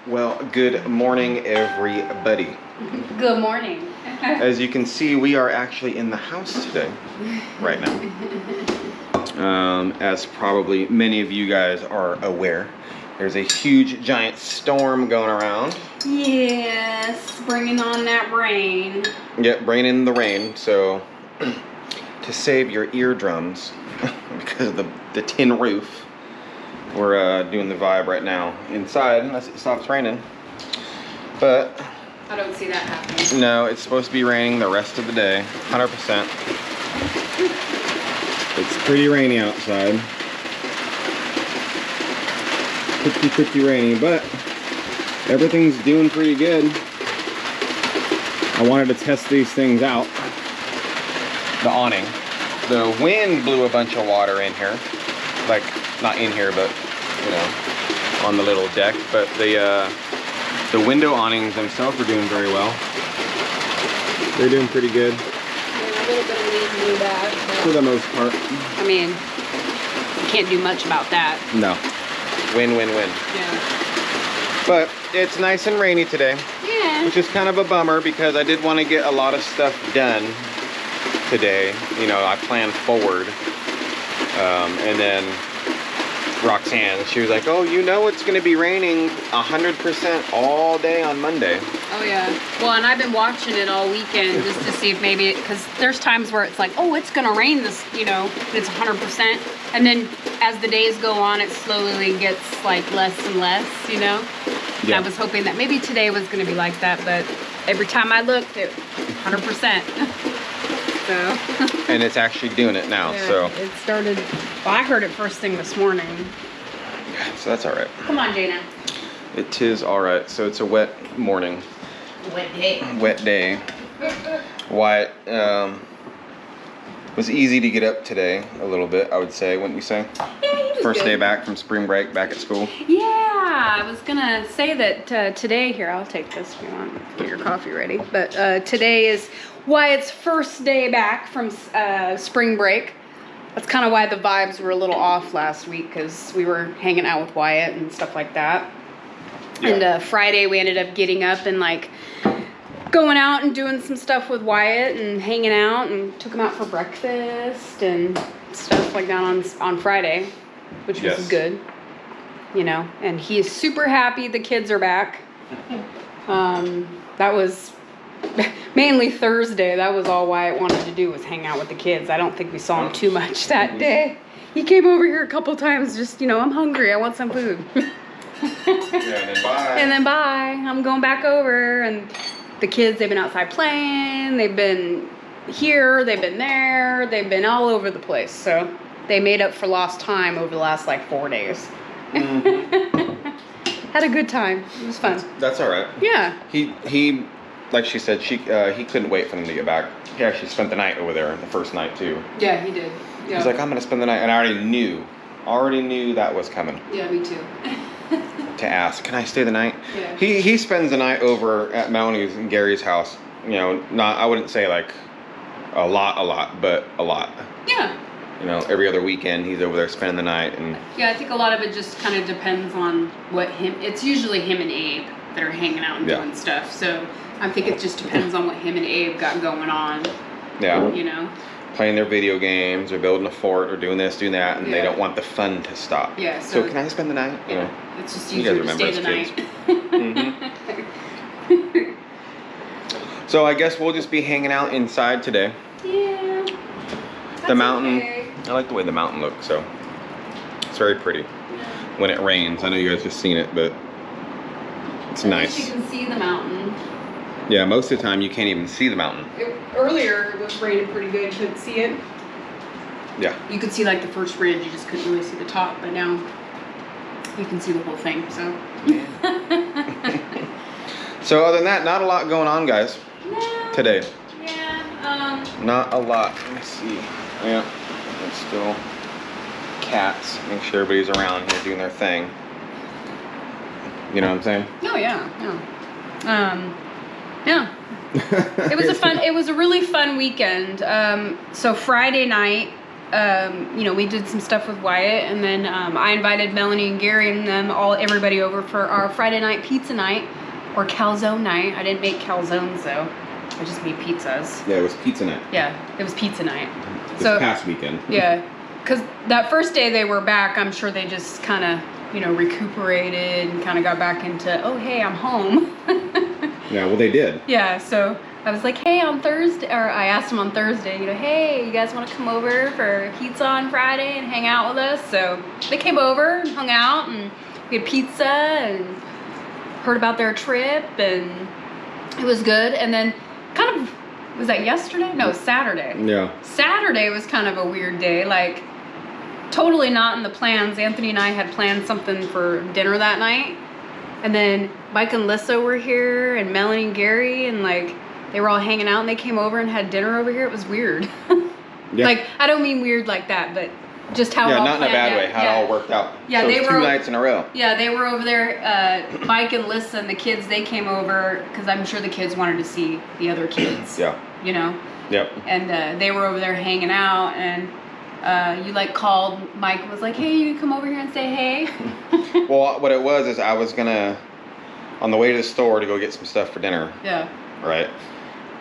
Well, good morning, everybody. Good morning. As you can see, we are actually in the house today, right now. As probably many of you guys are aware, there's a huge, giant storm going around. Yes, bringing on that rain. Yep, bringing in the rain. So, to save your eardrums, because of the tin roof, we're doing the vibe right now inside unless it stops raining. But I don't see that happening. no, it's supposed to be raining the rest of the day, 100%. It's pretty rainy outside. Pretty rainy, but everything's doing pretty good. I wanted to test these things out. The awning. The wind blew a bunch of water in here. Like, not in here, but, you know, on the little deck. But the window awnings themselves are doing very well. They're doing pretty good. Yeah, a little bit of leaves blew back. For the most part. I mean, you can't do much about that. No. Win. Yeah. But it's nice and rainy today. Yeah. Which is kind of a bummer because I did want to get a lot of stuff done today. You know, I planned forward. And then Roxanne, she was like, oh, you know it's going to be raining 100% all day on Monday. Oh, yeah. Well, and I've been watching it all weekend just to see if maybe, because there's times where it's like, oh, it's going to rain this, you know, it's 100%. And then as the days go on, it slowly gets like less and less, you know? And Yeah. I was hoping that maybe today was going to be like that, but every time I looked, it 100%. So. And it's actually doing it now, Yeah, so. it started, well, I heard it first thing this morning. Yeah, so that's all right. Come on, Jana. It is all right. So it's a wet morning. Wet day. Wet day. Wyatt was easy to get up today a little bit, I would say, wouldn't you say? Yeah, he was First good. day back from spring break, back at school. Yeah, I was gonna say that today, here, I'll take this if you want, get your coffee ready. But today is Wyatt's first day back from spring break. That's kind of why the vibes were a little off last week, because we were hanging out with Wyatt and stuff like that. Yeah. And Friday we ended up getting up and like going out and doing some stuff with Wyatt and hanging out, and took him out for breakfast and stuff like that on Friday, which was Yes. good, you know. And he is super happy the kids are back. That was mainly Thursday. That was all Wyatt wanted to do, was hang out with the kids. I don't think we saw him too much that day. He came over here a couple times, just, you know, I'm hungry, I want some food. Yeah, and then bye. And then bye, I'm going back over. And the kids, they've been outside playing, they've been here, they've been there, they've been all over the place. So they made up for lost time over the last like 4 days. Mm-hmm. Had a good time. It was fun. That's all right. Yeah. He, like she said, he couldn't wait for them to get back. He actually spent the night over there, the first night too. Yeah, he did. Yeah. He's like, I'm gonna spend the night, and I already knew that was coming. Yeah, me too. To ask, can I stay the night? Yeah. He spends the night over at Melanie's and Gary's house. You know, I wouldn't say like a lot, but a lot. Yeah. You know, every other weekend he's over there spending the night, and Yeah, I think a lot of it just kind of depends on it's usually him and Abe that are hanging out and Yeah. doing stuff. So I think it just depends on what him and Abe got going on, yeah, you know? playing their video games or building a fort or doing this, doing that, and they Yeah. don't want the fun to stop. Yeah, So so- can I spend the night? You know? Yeah, it's just You guys easier to remember stay the as night. Mhm. So I guess we'll just be hanging out inside today. Yeah. The mountain. Okay. I like the way the mountain looks, so it's very pretty when it rains. I know you guys have seen it, but it's At nice. least you can see the mountain. Yeah, most of the time you can't even see the mountain. Earlier it was raining pretty good. You couldn't see it. Yeah. You could see like the first ridge. You just couldn't really see the top. But now you can see the whole thing. So. So other than that, not a lot going on, guys. No. Today. Yeah. Not a lot. Let me see. Yeah. It's still cats. Make sure everybody's around here doing their thing. You know what I'm saying? Oh yeah. Yeah. It was a really fun weekend. So Friday night, you know, we did some stuff with Wyatt, and then I invited Melanie and Gary and them everybody over for our Friday night pizza night, or calzone night. I didn't make calzones though. I just made pizzas. Yeah, it was pizza night. Yeah, it was pizza night. This past weekend. Yeah, because that first day they were back, I'm sure they just kind of, you know, recuperated and kind of got back into, oh, hey, I'm home. Yeah, well, they did. Yeah, so I was like, hey, on Thursday, or I asked them on Thursday, you know, hey, you guys want to come over for pizza on Friday and hang out with us? So they came over and hung out, and we had pizza and heard about their trip, and it was good. And then kind of, was that yesterday? No, Saturday. Yeah. Saturday was kind of a weird day, like totally not in the plans. Anthony and I had planned something for dinner that night, and then Mike and Lissa were here, and Melanie and Gary, and like they were all hanging out, and they came over and had dinner over here. It was weird. Yeah. Like, I don't mean weird like that, but just how yeah, it all not in a bad planned way, out. how it all worked out. Yeah, so they it was were 2 nights in a row. Yeah, they were over there. Mike and Lissa and the kids, they came over because I'm sure the kids wanted to see the other kids. Yeah. You know? Yep. And they were over there hanging out, and you like called, Mike was like, hey, you can come over here and say hey. Well, what it was is I was gonna, on the way to the store to go get some stuff for dinner. Yeah. Right.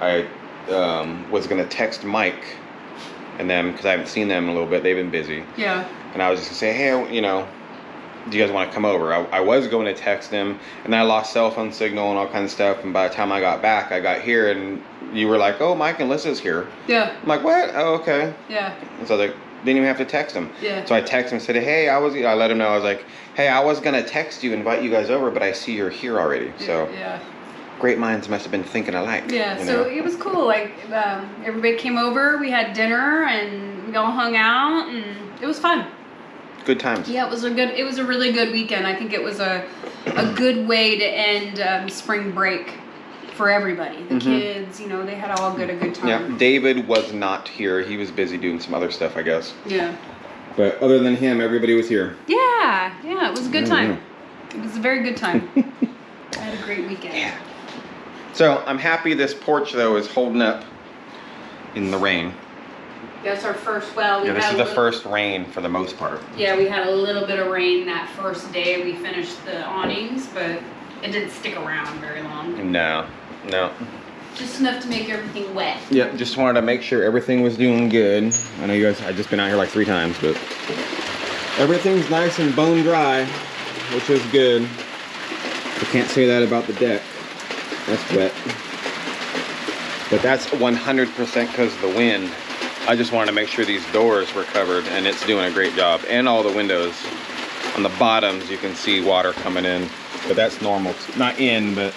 I was gonna text Mike and them, because I haven't seen them in a little bit. They've been busy. Yeah. And I was just gonna say, hey, you know, do you guys want to come over? I was going to text them, and then I lost cell phone signal and all kinds of stuff. And by the time I got back, I got here, and you were like, oh, Mike and Lissa's here. Yeah. I'm like, what? Oh, okay. Yeah. And so I was like, didn't even have to text them. Yeah. So I texted him and said, hey, I let him know. I was like, hey, I was gonna text you, invite you guys over, but I see you're here already. So yeah. Great minds must have been thinking alike. Yeah, you so know? it was cool. Like, everybody came over, we had dinner, and we all hung out, and it was fun. Good times. Yeah, it was a really good weekend. I think it was a good way to end spring break for everybody. The kids, you know, they had all a good time. Yeah, David was not here. He was busy doing some other stuff, I guess. Yeah. But other than him, everybody was here. Yeah, it was a good time. It was a very good time. I had a great weekend. Yeah. So I'm happy this porch though is holding up in the rain. That's our first. Well, we Yeah, this had is the first rain for the most part. Yeah, we had a little bit of rain that first day we finished the awnings, but it didn't stick around very long. No. Just enough to make everything wet. Yep, just wanted to make sure everything was doing good. I know you guys, I've just been out here like 3 times, but everything's nice and bone dry, which is good. I can't say that about the deck. That's wet. But that's 100% because of the wind. I just wanted to make sure these doors were covered, and it's doing a great job. And all the windows. On the bottoms, you can see water coming in, but that's normal. Not in, but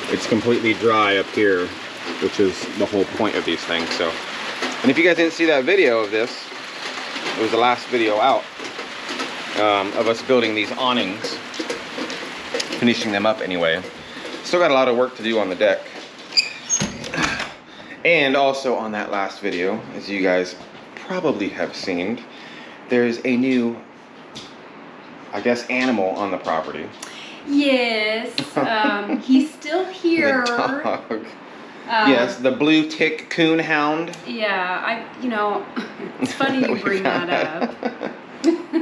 it's completely dry up here, which is the whole point of these things. So, and if you guys didn't see that video of this, it was the last video out of us building these awnings, finishing them up anyway. Still got a lot of work to do on the deck. And also on that last video, as you guys probably have seen, there's a new, I guess, animal on the property. Yes, he's still here. The dog. Yes, the blue tick coon hound. Yeah, it's funny you bring that up.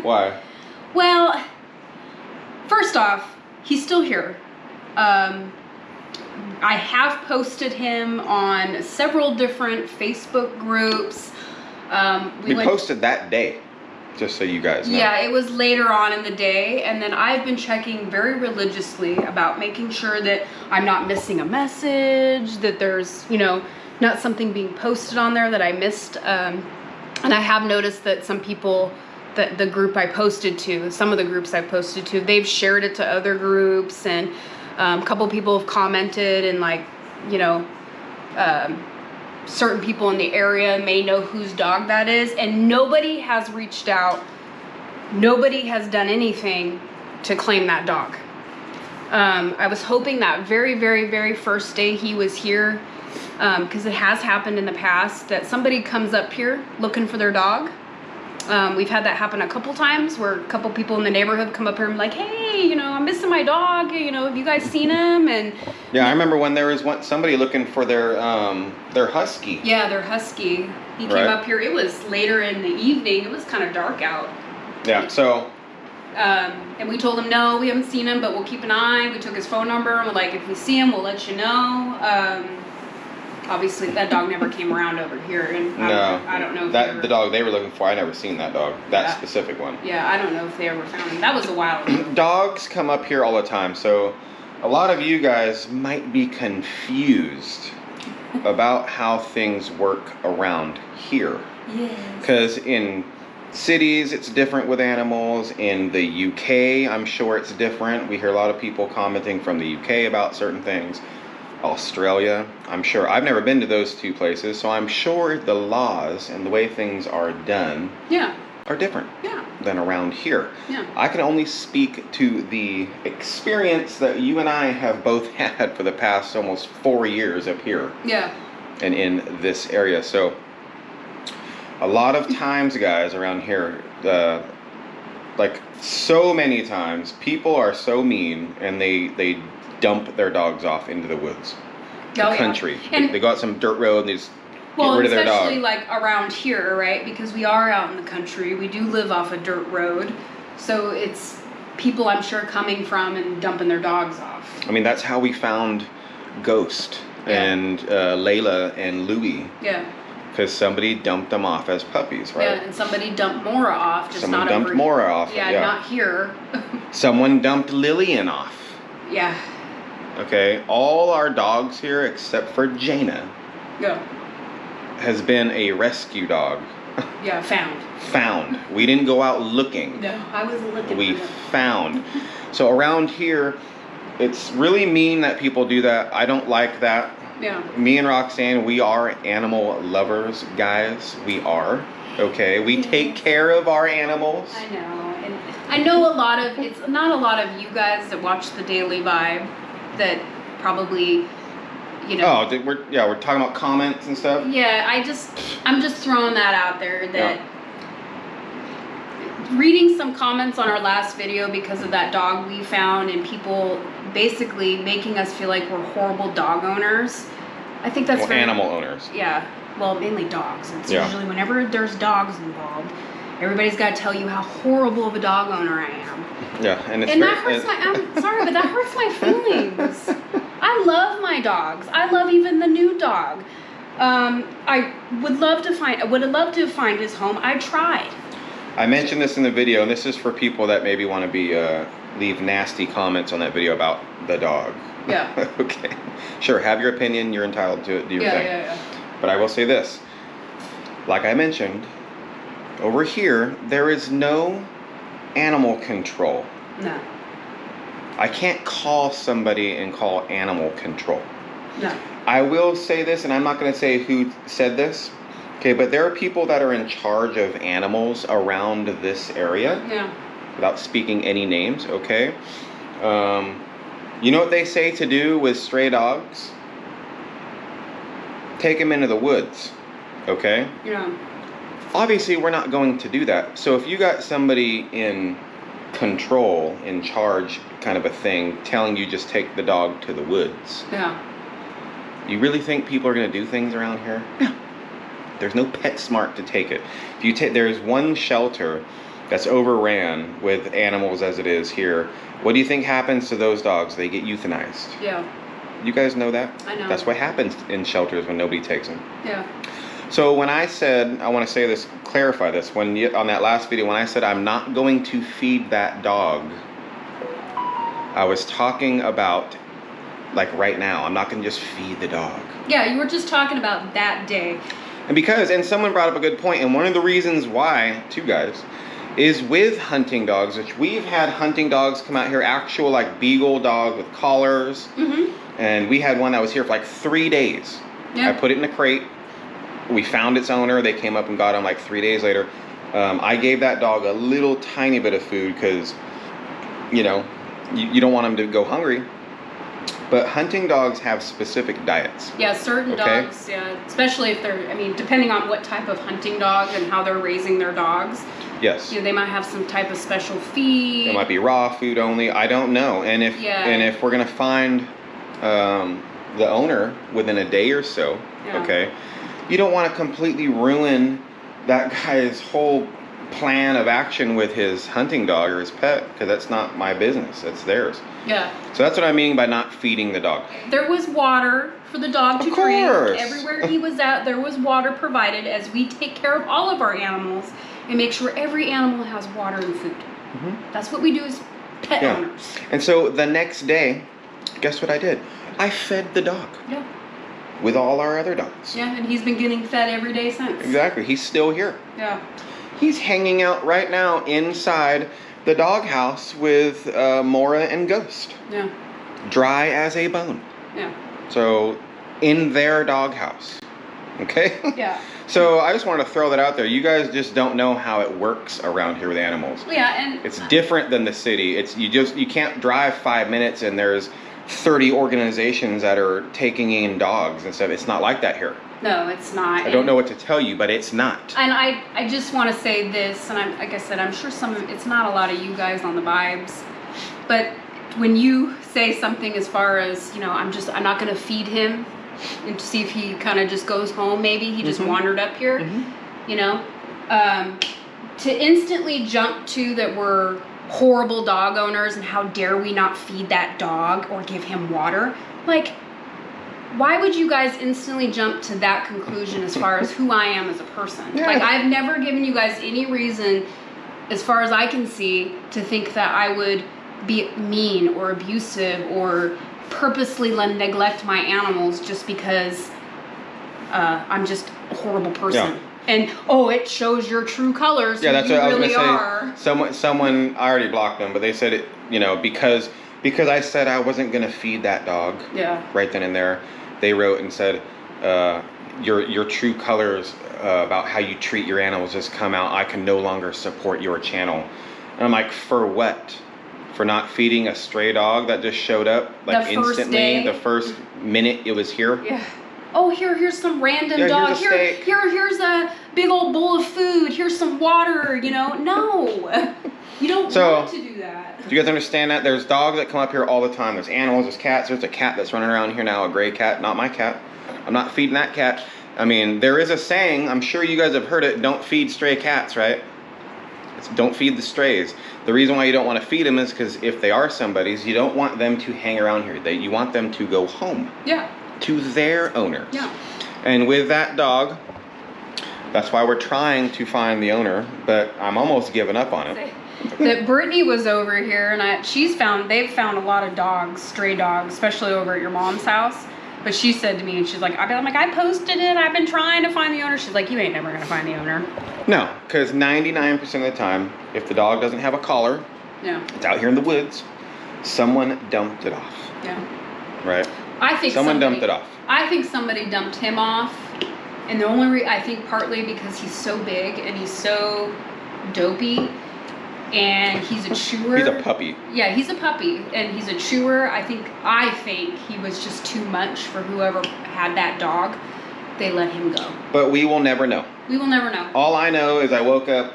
Why? Well, first off, he's still here. I have posted him on several different Facebook groups. We posted that day, just so you guys know. Yeah, it was later on in the day, and then I've been checking very religiously about making sure that I'm not missing a message, that there's, not something being posted on there that I missed. And I have noticed that some people, the group I posted to, some of the groups I posted to, they've shared it to other groups, and a couple people have commented, and certain people in the area may know whose dog that is, and nobody has reached out. Nobody has done anything to claim that dog. I was hoping that very, very, very first day he was here, because it has happened in the past that somebody comes up here looking for their dog, We've had that happen a couple times where a couple people in the neighborhood come up here and be like, hey, you know, I'm missing my dog. You know, have you guys seen him? And yeah, I remember when there was somebody looking for their husky. yeah, their husky. He came Right. up here. It was later in the evening. It was kind of dark out. Yeah, so. And we told him, no, we haven't seen him, but we'll keep an eye. We took his phone number and we're like, if we see him, we'll let you know. Obviously, that dog never came around over here, and I don't know if the dog they were looking for. I never seen that dog, that specific one. Yeah, I don't know if they ever found him. That was a while ago. Dogs come up here all the time, so a lot of you guys might be confused about how things work around here. Yes. Because in cities, it's different with animals. In the UK, I'm sure it's different. We hear a lot of people commenting from the UK about certain things. Australia, I'm sure. I've never been to those two places, so I'm sure the laws and the way things are done are different than around here. Yeah. I can only speak to the experience that you and I have both had for the past almost 4 years up here. Yeah. And in this area. So a lot of times, guys, around here, like so many times, people are so mean and they dump their dogs off into the woods, the country. And they go out some dirt road and they just get rid of their dog. especially like around here, right? Because we are out in the country. We do live off a dirt road. So it's people, I'm sure, coming from and dumping their dogs off. I mean, that's how we found Ghost and Layla and Louie. Yeah. Because somebody dumped them off as puppies, right? Yeah, and somebody dumped Mora off. Just Someone not dumped over Mora off. Yeah, not here. Someone dumped Lillian off. Yeah. Okay, all our dogs here, except for Jaina, has been a rescue dog. Yeah, found. Found. We didn't go out looking. No, I was looking. We found. So around here, it's really mean that people do that. I don't like that. Yeah. Me and Roxanne, we are animal lovers, guys. We are. Okay, we take care of our animals. I know, and I know it's not a lot of you guys that watch the Daily Vibe that probably, you know. Oh, we're talking about comments and stuff. Yeah, I'm just throwing that out there that reading some comments on our last video because of that dog we found and people basically making us feel like we're horrible dog owners. I think that's animal owners. Yeah. Well, mainly dogs. It's usually whenever there's dogs involved, everybody's got to tell you how horrible of a dog owner I am. Yeah, and that hurts I'm sorry, but that hurts my feelings. I love my dogs. I love even the new dog. I would love to find his home. I tried. I mentioned this in the video, and this is for people that maybe want to leave nasty comments on that video about the dog. Yeah. Okay. Sure, have your opinion. You're entitled to it. Do your thing. Yeah. But I will say this. Like I mentioned, over here, there is no animal control. No. I can't call somebody and call animal control. No. I will say this, and I'm not going to say who said this. Okay, but there are people that are in charge of animals around this area. Yeah. Without speaking any names, okay? You know what they say to do with stray dogs? Take them into the woods, okay? Yeah. Obviously, we're not going to do that. So if you got somebody in control, in charge, kind of a thing, telling you just take the dog to the woods. Yeah. You really think people are going to do things around here? No. There's no PetSmart to take it. If you there's one shelter that's overran with animals as it is here. What do you think happens to those dogs? They get euthanized. Yeah. You guys know that? I know. That's what happens in shelters when nobody takes them. Yeah. So when I said, I want to say this, clarify this, on that last video, when I said I'm not going to feed that dog, I was talking about, like right now, I'm not going to just feed the dog. Yeah, you were just talking about that day. And someone brought up a good point, and one of the reasons why, two guys, is with hunting dogs, which we've had hunting dogs come out here, actual like beagle dog with collars, and we had one that was here for like 3 days. Yeah. I put it in a crate. We found its owner. They came up and got him like 3 days later. I gave that dog a little tiny bit of food because, you don't want him to go hungry. But hunting dogs have specific diets. Yeah, certain dogs, yeah. Especially if they're, I mean, depending on what type of hunting dog and how they're raising their dogs. Yes. You know, they might have some type of special feed. It might be raw food only. I don't know. And if we're gonna find the owner within a day or so, okay, you don't want to completely ruin that guy's whole plan of action with his hunting dog or his pet, because that's not my business. That's theirs. Yeah. So that's what I mean by not feeding the dog. There was water for the dog to drink. Everywhere he was at, there was water provided, as we take care of all of our animals and make sure every animal has water and food. Mm-hmm. That's what we do as pet owners. And so the next day, guess what I did? I fed the dog. Yeah. With all our other dogs. Yeah, and he's been getting fed every day since. Exactly. He's still here. Yeah. He's hanging out right now inside the doghouse with Mora and Ghost. Yeah. Dry as a bone. Yeah. So, in their doghouse. Okay? Yeah. So, I just wanted to throw that out there. You guys just don't know how it works around here with animals. Yeah, and it's different than the city. It's you can't drive 5 minutes and there's 30 organizations that are taking in dogs and stuff. It's not like that here. No, it's not. I don't know what to tell you, but it's not. And I just want to say this, and like I said, I'm sure it's not a lot of you guys on the vibes, but when you say something as far as, you know, I'm not going to feed him and to see if he kind of just goes home, maybe he just wandered up here, you know, to instantly jump to that we're horrible dog owners and how dare we not feed that dog or give him water, like, why would you guys instantly jump to that conclusion as far as who I am as a person? Yeah. Like, I've never given you guys any reason, as far as I can see, to think that I would be mean or abusive or purposely neglect my animals just because I'm just a horrible person. Yeah. And, it shows your true colors. Yeah, that's what I was going to say. Someone, I already blocked them, but they said it, you know, because I said I wasn't going to feed that dog right then and there. They wrote and said, your true colors about how you treat your animals has come out. I can no longer support your channel. And I'm like, for what? For not feeding a stray dog that just showed up like instantly the first minute it was here? Yeah. Oh, here's some random dog. Here's a big old bowl of food. Here's some water, you know. No. You don't want to do that. Do you guys understand that? There's dogs that come up here all the time. There's animals, there's cats. There's a cat that's running around here now, a gray cat. Not my cat. I'm not feeding that cat. I mean, there is a saying, I'm sure you guys have heard it, don't feed stray cats, right? It's don't feed the strays. The reason why you don't want to feed them is because if they are somebody's, you don't want them to hang around here. You want them to go home. Yeah. To their owners. Yeah. And with that dog, that's why we're trying to find the owner, but I'm almost giving up on it. That Brittany was over here, and they've found a lot of dogs, stray dogs, especially over at your mom's house. But she said to me, and she's like, I'm like, I posted it. I've been trying to find the owner. She's like, you ain't never gonna find the owner. No, because 99% of the time, if the dog doesn't have a collar, it's out here in the woods, someone dumped it off. Yeah. Right. I think someone dumped it off. I think somebody dumped him off, and the only I think partly because he's so big and he's so dopey. And he's a chewer. He's a puppy. Yeah, he's a puppy, and he's a chewer. I think he was just too much for whoever had that dog. They let him go. But we will never know. We will never know. All I know is I woke up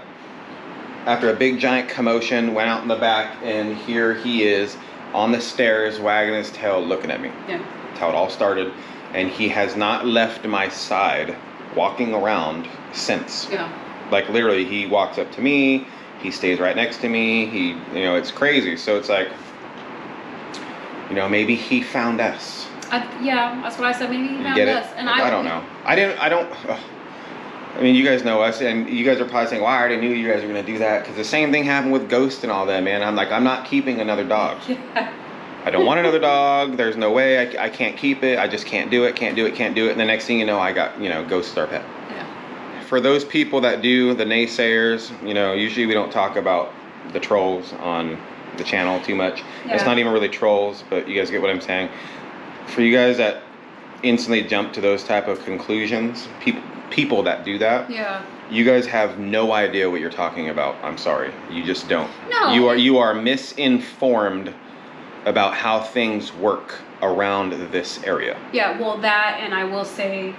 after a big giant commotion, went out in the back, and here he is on the stairs, wagging his tail, looking at me. Yeah. That's how it all started. And he has not left my side, walking around since. Yeah. Like, literally, he walks up to me. He stays right next to me. It's crazy. So it's like, maybe he found us. Yeah, that's what I said. Maybe he found us. And I don't know. I don't. I mean, you guys know us, and you guys are probably saying, well, I already knew you guys were going to do that. Because the same thing happened with Ghost and all that, man. I'm like, I'm not keeping another dog. Yeah. I don't want another dog. There's no way. I can't keep it. I just can't do it. Can't do it. And the next thing you know, I got, Ghost is our pet. For those people that do, the naysayers, usually we don't talk about the trolls on the channel too much. Yeah. It's not even really trolls, but you guys get what I'm saying. For you guys that instantly jump to those type of conclusions, people that do that, you guys have no idea what you're talking about. I'm sorry, you just don't. No. You are misinformed about how things work around this area. Yeah, well, that, and I will say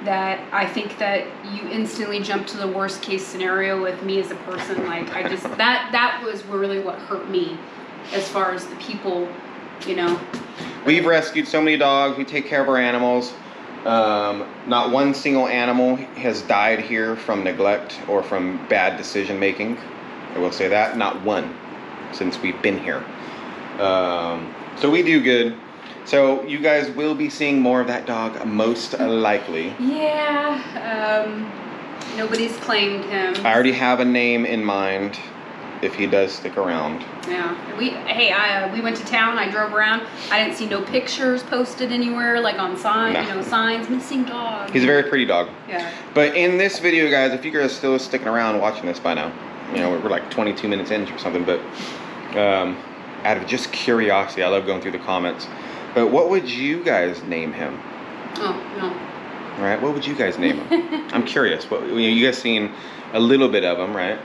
that I think that you instantly jump to the worst case scenario with me as a person. Like, I just, that was really what hurt me as far as the people, you know. We've rescued so many dogs. We take care of our animals. Not one single animal has died here from neglect or from bad decision making. I will say that. Not one since we've been here. So we do good. So you guys will be seeing more of that dog most likely. Yeah. Nobody's claimed him. I already have a name in mind if he does stick around. Yeah. We went to town. I drove around. I didn't see no pictures posted anywhere, like on signs, No. you know, signs, missing dog. He's a very pretty dog. Yeah. But in this video, guys, if you guys are still sticking around watching this by now, you know, we're like 22 minutes in or something, but out of just curiosity, I love going through the comments. But what would you guys name him? Oh, no. All right, what would you guys name him? I'm curious. What, you guys seen a little bit of him, right?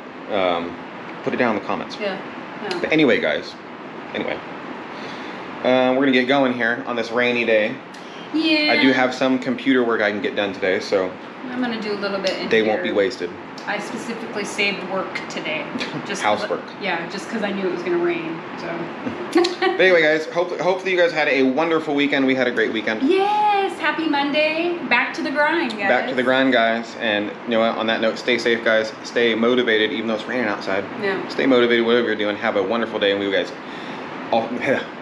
Put it down in the comments. Yeah. But anyway, guys, we're gonna get going here on this rainy day. Yeah. I do have some computer work I can get done today, so I'm gonna do a little bit in they here. won't be wasted. I specifically saved work today. Just Housework. Yeah, just because I knew it was gonna rain. So. But anyway, guys, hopefully you guys had a wonderful weekend. We had a great weekend. Yes, happy Monday. Back to the grind, guys. Back to the grind, guys. And you know what? On that note, stay safe, guys. Stay motivated, even though it's raining outside. Yeah. Stay motivated, whatever you're doing. Have a wonderful day, and we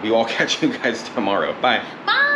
will catch you guys tomorrow. Bye. Bye.